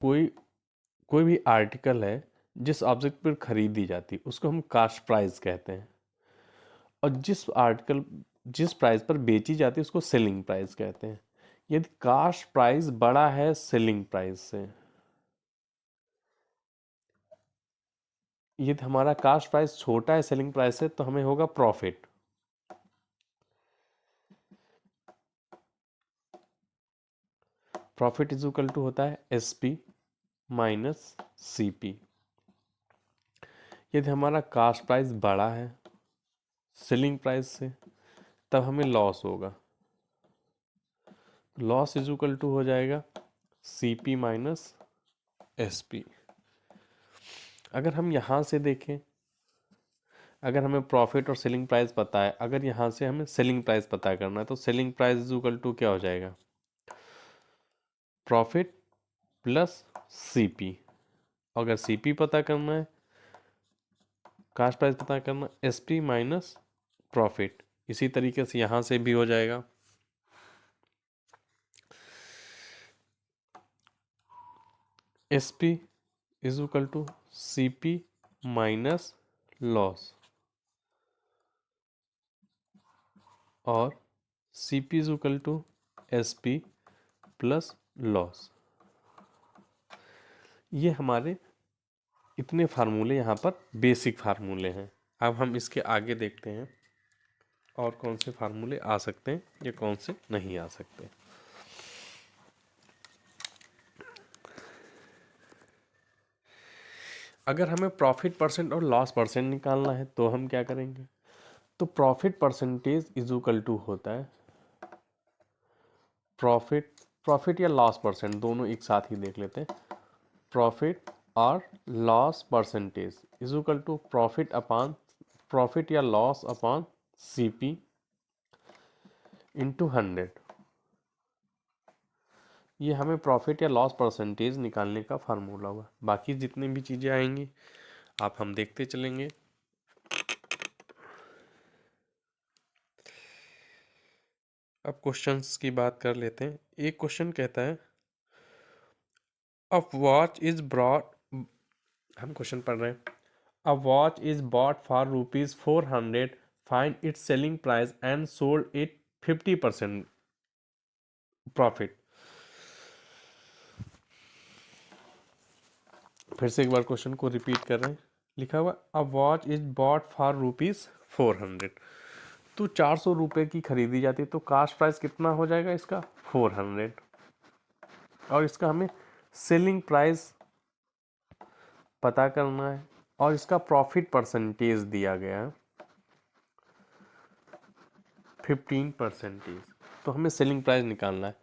कोई कोई भी आर्टिकल है जिस ऑब्जेक्ट पर खरीदी जाती है उसको हम कास्ट प्राइस कहते हैं, और जिस प्राइस पर बेची जाती है उसको सेलिंग प्राइस कहते हैं। यदि कास्ट प्राइस बड़ा है सेलिंग प्राइस से, यदि हमारा कास्ट प्राइस छोटा है सेलिंग प्राइस से, तो हमें होगा profit. Profit is equal to होता है एसपी माइनस सीपी। यदि हमारा कास्ट प्राइस बड़ा है सेलिंग प्राइस से, तब हमें लॉस होगा। लॉस इज इक्वल टू हो जाएगा सीपी माइनस एसपी। अगर हम यहाँ से देखें, अगर हमें प्रॉफिट और सेलिंग प्राइस पता है, अगर यहाँ से हमें सेलिंग प्राइस पता करना है, तो selling price is equal to क्या हो जाएगा? Profit plus CP. अगर सीपी पता करना है, कास्ट प्राइस पता करना, एसपी माइनस प्रॉफिट। इसी तरीके से यहाँ से भी हो जाएगा। SP is equal to CP minus loss, और CP is equal to SP plus loss. ये हमारे इतने फार्मूले यहाँ पर बेसिक फार्मूले हैं। अब हम इसके आगे देखते हैं और कौन से फार्मूले आ सकते हैं या कौन से नहीं आ सकते। अगर हमें प्रॉफिट परसेंट और लॉस परसेंट निकालना है तो हम क्या करेंगे? तो profit percentage is equal to होता है प्रॉफिट या लॉस परसेंट, दोनों एक साथ ही देख लेते हैं। प्रॉफिट और loss percentage is equal to profit या लॉस अपॉन सीपी इंटू 100। ये हमें प्रॉफिट या लॉस परसेंटेज निकालने का फार्मूला हुआ। बाकी जितने भी चीज़ें आएंगी आप हम देखते चलेंगे। अब क्वेश्चंस की बात कर लेते हैं। एक क्वेश्चन कहता है अ वॉच इज ब्रॉट, हम क्वेश्चन पढ़ रहे हैं। A watch is bought for ₹400, find its selling price and sold it 50% profit. फिर से एक बार क्वेश्चन को रिपीट कर रहे हैं। लिखा हुआ a watch is bought for ₹400, तो 400 रुपये की खरीदी जाती है, तो कास्ट प्राइस कितना हो जाएगा इसका? 400। और इसका हमें सेलिंग प्राइस पता करना है और इसका प्रॉफिट परसेंटेज दिया गया है 15%। तो हमें सेलिंग प्राइस निकालना है।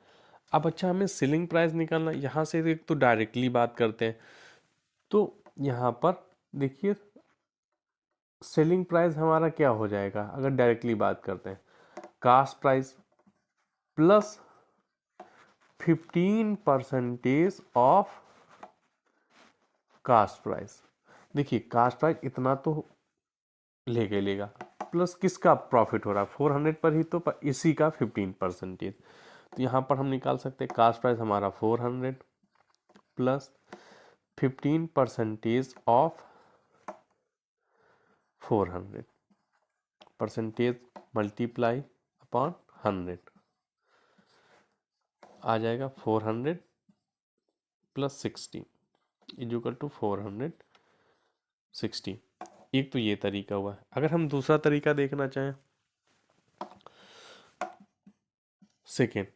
अब अच्छा, हमें सेलिंग प्राइस निकालना है, यहाँ से एक तो डायरेक्टली बात करते हैं। तो यहाँ पर देखिए सेलिंग प्राइस हमारा क्या हो जाएगा अगर डायरेक्टली बात करते हैं? Cost price plus 15% of cost price. देखिए कास्ट प्राइस इतना तो लेगा, प्लस किसका प्रॉफिट हो रहा है 400 पर ही, तो इसी का 15%। तो यहाँ पर हम निकाल सकते हैं कास्ट प्राइस हमारा 400 plus 15% of 400, percentage multiply upon 100 आ जाएगा 400 प्लस 60 इज इक्वल टू 460। एक तो ये तरीका हुआ है। अगर हम दूसरा तरीका देखना चाहें, सेकेंड,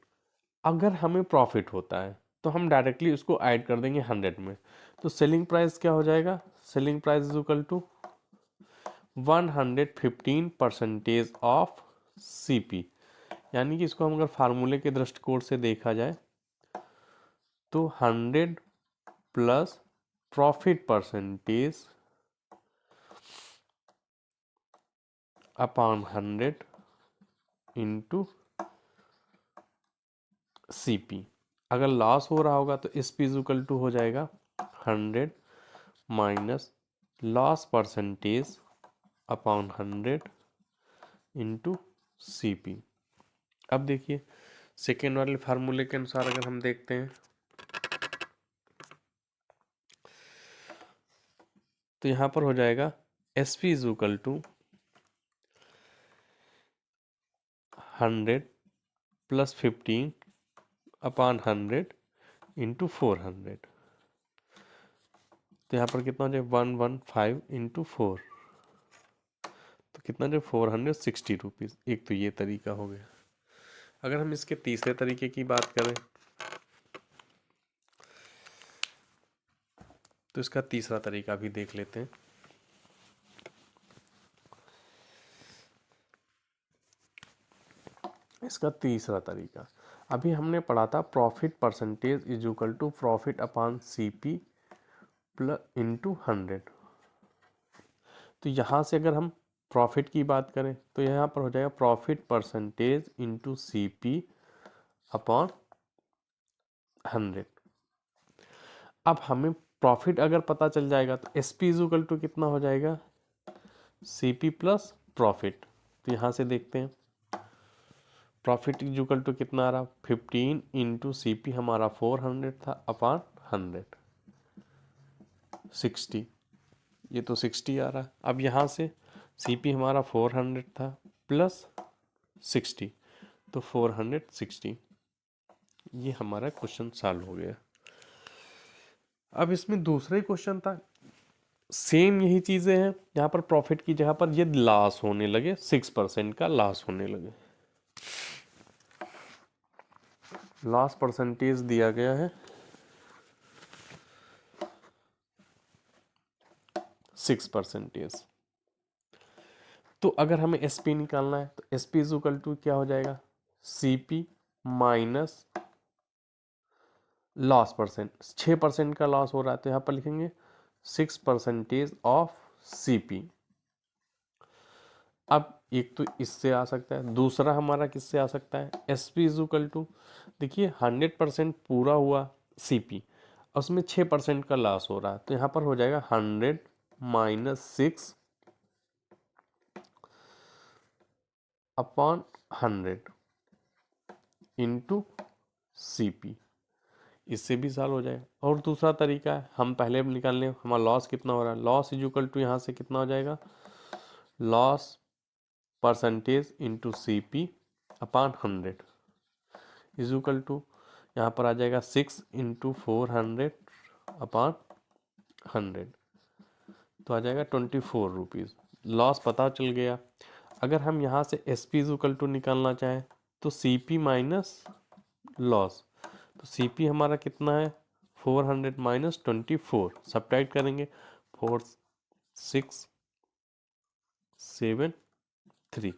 अगर हमें प्रॉफिट होता है तो हम डायरेक्टली उसको ऐड कर देंगे 100 में। तो सेलिंग प्राइस क्या हो जाएगा? Selling price is equal to 115% of CP. यानी कि इसको हम अगर फार्मूले के दृष्टिकोण से देखा जाए तो 100 plus profit percentage upon 100 into CP. अगर लॉस हो रहा होगा तो S P is equal to हो जाएगा 100 minus loss percentage upon 100 into CP. अब देखिए सेकेंड वाले फार्मूले के अनुसार अगर हम देखते हैं तो यहाँ पर हो जाएगा S P is equal to 100 plus 15 upon 100 into 400। तो यहाँ पर कितना हो जाए 115 इंटू 4, तो कितना जो 460 रुपीज़। एक तो ये तरीका हो गया। अगर हम इसके तीसरे तरीके की बात करें तो इसका तीसरा तरीका भी देख लेते हैं। इसका तीसरा तरीका अभी हमने पढ़ा था, profit percentage is equal to profit upon CP plus into 100। तो यहाँ से अगर हम प्रॉफिट की बात करें तो यहाँ पर हो जाएगा profit percentage into CP upon 100। अब हमें प्रॉफिट अगर पता चल जाएगा तो S P is equal to कितना हो जाएगा सी पी प्लस प्रॉफिट। तो यहाँ से देखते हैं प्रॉफिट इज इक्वल टू कितना आ रहा 15 इंटू सी पी हमारा 400 था अपॉन 100 60। ये तो 60 आ रहा है। अब यहाँ से सी पी हमारा 400 था प्लस 60, तो 460। ये हमारा क्वेश्चन सॉल्व हो गया। अब इसमें दूसरा ही क्वेश्चन था, सेम यही चीजें हैं। यहाँ पर प्रॉफिट की जगह पर ये लॉस होने लगे, 6% का लॉस होने लगे। लॉस परसेंटेज दिया गया है 6%। तो अगर हमें एस पी निकालना है तो S P is equal to क्या हो जाएगा C P minus loss percent. 6% का लॉस हो रहा है तो यहाँ पर लिखेंगे 6% ऑफ सी पी। अब एक तो इससे आ सकता है, दूसरा हमारा किससे आ सकता है S P is equal to, देखिए 100% पूरा हुआ सी पी, उसमें 6% का लॉस हो रहा है तो यहाँ पर हो जाएगा 100 minus 6 upon 100 into C P. इससे भी सॉल्व हो जाएगा। और दूसरा तरीका है, हम पहले निकाल लें हमारा लॉस कितना हो रहा है। लॉस इज इक्वल टू यहाँ से कितना हो जाएगा loss percentage into C P upon 100 is equal to यहाँ पर आ जाएगा 6 इंटू 400 अपॉन 100, तो आ जाएगा 24 रुपीज़। लॉस पता चल गया। अगर हम यहाँ से S P is equal to निकालना चाहें तो सी पी माइनस लॉस, तो सी पी हमारा कितना है 400 माइनस 24, सब्ट्रैक्ट करेंगे 4 6 7 3,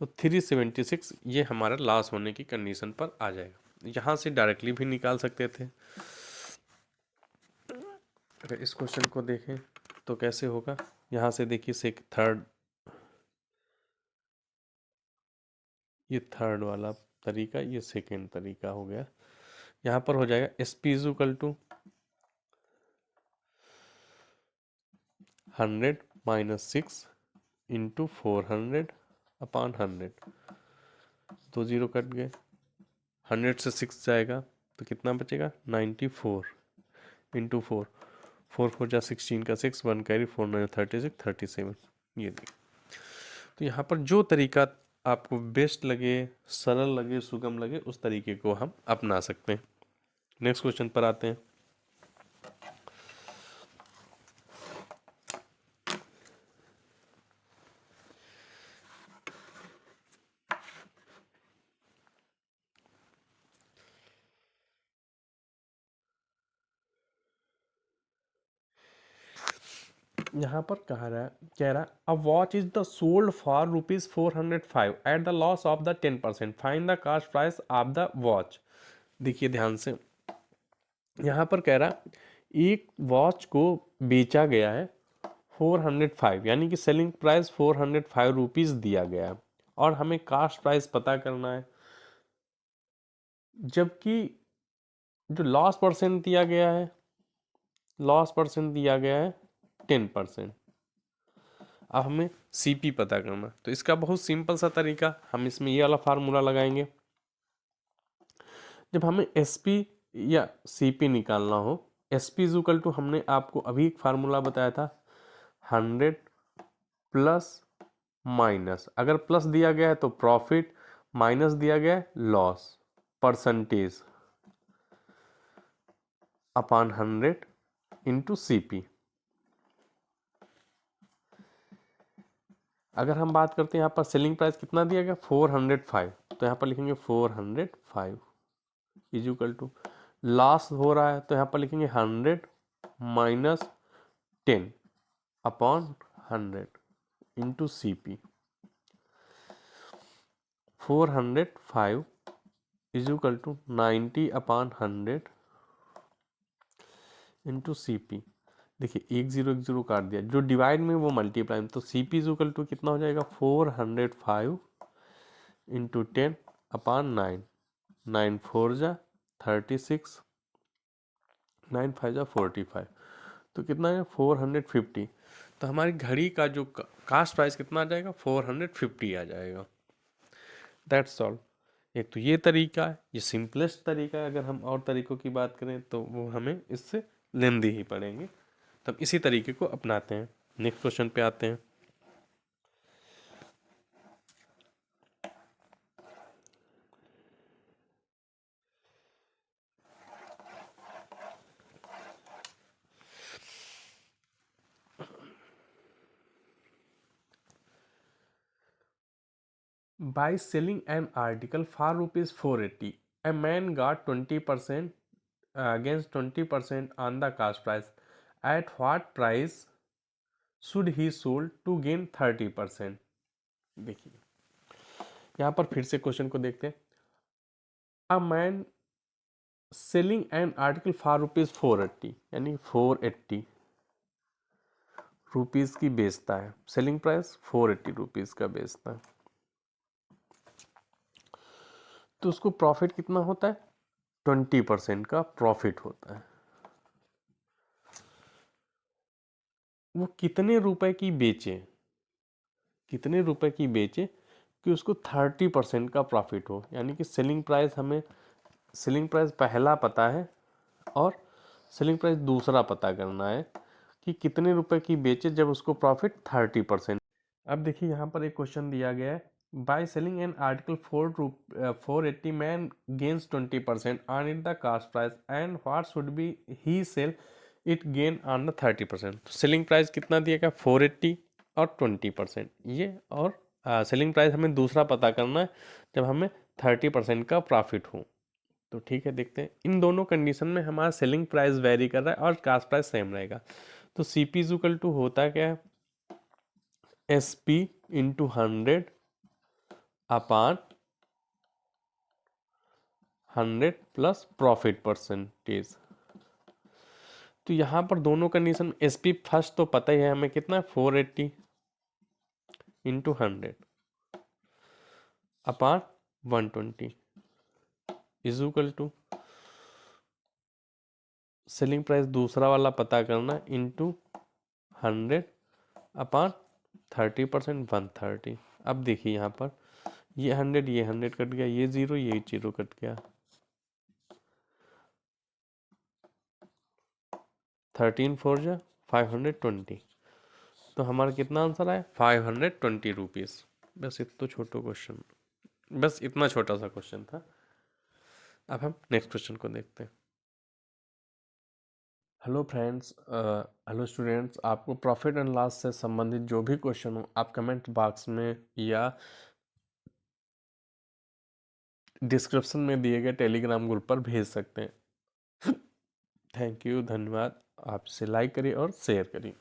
तो 376 ये हमारा लॉस होने की कंडीशन पर आ जाएगा। यहाँ से डायरेक्टली भी निकाल सकते थे। अगर इस क्वेश्चन को देखें तो कैसे होगा, यहाँ से देखिए से ये थर्ड वाला तरीका, ये सेकेंड तरीका हो गया। यहाँ पर हो जाएगा S P is equal to 100 minus 6 into 400 upon 100, तो जीरो कट गए, 100 से 6 जाएगा तो कितना बचेगा 94 इंटू 4, 4 4 जा 16 का 6, 1 कैरी 4 9 36 37। ये देखिए, तो यहाँ पर जो तरीका आपको बेस्ट लगे, सरल लगे, सुगम लगे, उस तरीके को हम अपना सकते हैं। नेक्स्ट क्वेश्चन पर आते हैं। यहाँ पर कह रहा a watch is the sold for ₹405 at the loss of the 10%, find the cost price of the watch. देखिए ध्यान से, यहाँ पर कह रहा एक वॉच को बेचा गया है 405, यानी कि सेलिंग प्राइस 405 रुपीज दिया गया है और हमें कास्ट प्राइस पता करना है, जबकि जो लॉस परसेंट दिया गया है, लॉस परसेंट दिया गया है 10%। अब हमें सीपी पता करना, तो इसका बहुत सिंपल सा तरीका, हम इसमें ये वाला फार्मूला लगाएंगे। जब हमें एसपी या सीपी निकालना हो, एसपी इज इक्वल टू, हमने आपको अभी एक फार्मूला बताया था 100 प्लस माइनस, अगर प्लस दिया गया है तो प्रॉफिट, माइनस दिया गया है loss, percentage upon 100 into CP। अगर हम बात करते हैं यहाँ पर सेलिंग प्राइस कितना दिया गया 405, तो यहाँ पर लिखेंगे 405 इज इक्वल टू, लॉस हो रहा है तो यहाँ पर लिखेंगे 100 minus 10 upon 100 into CP। 405 is equal to 90 upon 100 into CP। देखिए एक जीरो काट दिया, जो डिवाइड में वो मल्टीप्लाई में, तो CP इज इक्वल टू कितना हो जाएगा 405 इंटू 10 अपॉन 9, 9 4 जा 36, 9 5 जा 45, तो कितना है 450। तो हमारी घड़ी का जो कास्ट प्राइस कितना आ जाएगा 450 आ जाएगा। That's all. एक तो ये तरीका है, ये सिंपलेस्ट तरीका है। अगर हम और तरीकों की बात करें तो वो हमें इससे लेंदी ही पड़ेंगे, तब इसी तरीके को अपनाते हैं। नेक्स्ट क्वेश्चन पे आते हैं। By selling an article for rupees 480, a man got 20% against 20% on the cost price. At what price should he sold to gain 30%? देखिए यहाँ पर फिर से क्वेश्चन को देखते हैं। A man selling an article for rupees 480, यानी 480 रुपीज की बेचता है, सेलिंग प्राइस 480 रुपीज का बेचता है, तो उसको प्रॉफिट कितना होता है 20% का प्रॉफिट होता है। वो कितने रुपए की बेचे, कितने रुपए की बेचे कि उसको 30% का प्रॉफिट हो, यानी कि सेलिंग प्राइस, हमें सेलिंग प्राइस पहला पता है और सेलिंग प्राइस दूसरा पता करना है कि कितने रुपए की बेचे जब उसको प्रॉफिट 30%। अब देखिए यहाँ पर एक क्वेश्चन दिया गया है, by selling an article 480 man gains 20% on it the cost price and what should be he sell it gain on the 30%। तो सेलिंग प्राइस कितना दिया गया 480 और 20% ये, और सेलिंग प्राइस हमें दूसरा पता करना है जब हमें 30% का प्रॉफिट हो। तो ठीक है, देखते हैं इन दोनों कंडीशन में हमारा सेलिंग प्राइस वेरी कर रहा है और कास्ट प्राइस सेम रहेगा। तो CP इज इक्वल टू होता क्या है SP इंटू 100 अपान 100 प्लस प्रॉफिट परसेंटेज। तो यहाँ पर दोनों कंडीशन, SP फर्स्ट तो पता ही है हमें कितना है 480 into 100 upon 120 is equal to selling price दूसरा वाला पता करना इंटू 100 अपान 30% 130। अब देखिए यहाँ पर ये 100 ये 100 कट गया, ये 0 ये 0 कट गया, 13 4 जा 520। तो हमारा कितना आंसर आया 520 रुपीज़। बस इतना छोटा क्वेश्चन, बस इतना छोटा सा क्वेश्चन था। अब हम नेक्स्ट क्वेश्चन को देखते हैं। हेलो फ्रेंड्स, हेलो स्टूडेंट्स, आपको प्रॉफिट एंड लॉस से संबंधित जो भी क्वेश्चन हो आप कमेंट बॉक्स में या डिस्क्रिप्शन में दिए गए टेलीग्राम ग्रुप पर भेज सकते हैं। थैंक यू, धन्यवाद। आप इसे लाइक करिए और शेयर करिए।